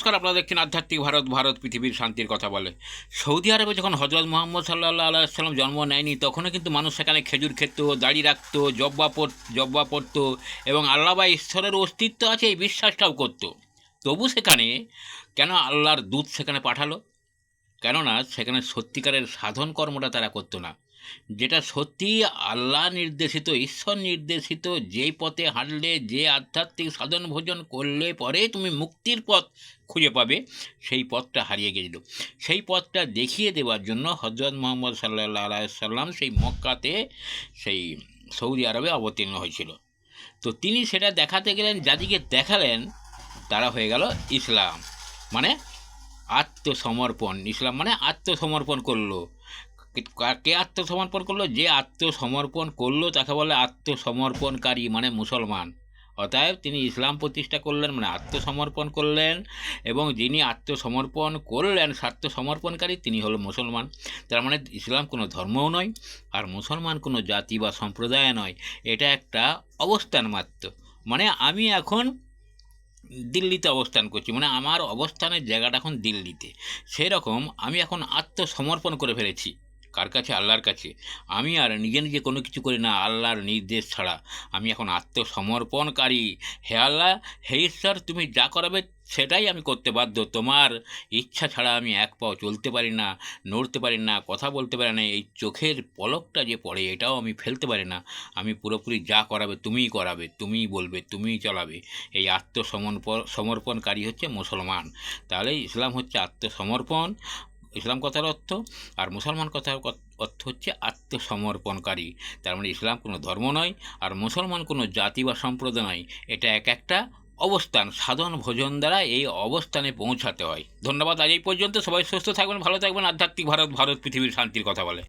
নমস্কার, আপনারা দেখছেন আধ্যাত্মিক ভারত, ভারত পৃথিবীর শান্তির কথা বলে। সৌদি আরবে যখন হজরত মুহাম্মদ সাল্লাল্লাহু আলাইহি ওয়াসাল্লাম জন্ম নেয়নি, তখনও কিন্তু মানুষ সেখানে খেজুর খেত, দাড়ি রাখতো, জব্বা পরতো এবং আল্লাহ বা ঈশ্বরের অস্তিত্ব আছে এই বিশ্বাসটাও করতো। তবু সেখানে কেন আল্লাহর দূত সেখানে পাঠালো? কেননা সেখানে সত্যিকারের সাধন কর্মটা তারা করতো না। যেটা সত্যি আল্লাহ নির্দেশিত, ঈশ্বর নির্দেশিত, যেই পথে হাঁটলে, যে আধ্যাত্মিক সাধন ভোজন করলে পরে তুমি মুক্তির পথ খুঁজে পাবে, সেই পথটা হারিয়ে গেছিল। সেই পথটা দেখিয়ে দেওয়ার জন্য হজরত মুহাম্মদ সাল্লাল্লাহু আলাইহি সাল্লাম সেই মক্কাতে, সেই সৌদি আরবে অবতীর্ণ হয়েছিল। তো তিনি সেটা দেখাতে গেলেন, যাদিকে দেখালেন তারা হয়ে গেল ইসলাম, মানে আত্মসমর্পণ। ইসলাম মানে আত্মসমর্পণ করলো। কে আত্মসমর্পণ করলো? যে আত্মসমর্পণ করলো তাকে বলে আত্মসমর্পণকারী, মানে মুসলমান। অতএব তিনি ইসলাম প্রতিষ্ঠা করলেন, মানে আত্মসমর্পণ করলেন, এবং যিনি আত্মসমর্পণ করলেন, আত্মসমর্পণকারী, তিনি হলো মুসলমান। তার মানে ইসলাম কোনো ধর্মও নয়, আর মুসলমান কোনো জাতি বা সম্প্রদায় নয়, এটা একটা অবস্থান মাত্র। মানে আমি এখন দিল্লিতে অবস্থান করছি, মানে আমার অবস্থানের জায়গাটা এখন দিল্লিতে। সেরকম আমি এখন আত্মসমর্পণ করে ফেলেছি। কার কাছে? আল্লাহর কাছে। আমি আর নিজে নিজে কোনো কিছু করি না আল্লাহর নির্দেশ ছাড়া। আমি এখন আত্মসমর্পণকারী। হে আল্লাহ, হে ঈশ্বর, তুমি যা করাবে সেটাই আমি করতে বাধ্য। তোমার ইচ্ছা ছাড়া আমি এক পাও চলতে পারি না, নড়তে পারি না, কথা বলতে পারি না। এই চোখের পলকটা যে পড়ে, এটাও আমি ফেলতে পারি না। আমি পুরোপুরি যা করাবে তুমিই করাবে, তুমিই বলবে, তুমিই চালাবে। এই সমর্পণকারী হচ্ছে মুসলমান। তাহলে ইসলাম হচ্ছে আত্মসমর্পণ, ইসলাম কথার অর্থ, আর মুসলমান কথার অর্থ হচ্ছে আত্মসমর্পণকারী। তার মানে ইসলাম কোনো ধর্ম নয়, আর মুসলমান কোনো জাতি বা সম্প্রদায় নয়। এটা এক একটা অবস্থান, সাধন ভোজন দ্বারা এই অবস্থানে পৌঁছাতে হয়। ধন্যবাদ। আজ এই পর্যন্ত। সবাই সুস্থ থাকবেন, ভালো থাকবেন। আধ্যাত্মিক ভারত, ভারত পৃথিবীর শান্তির কথা বলে।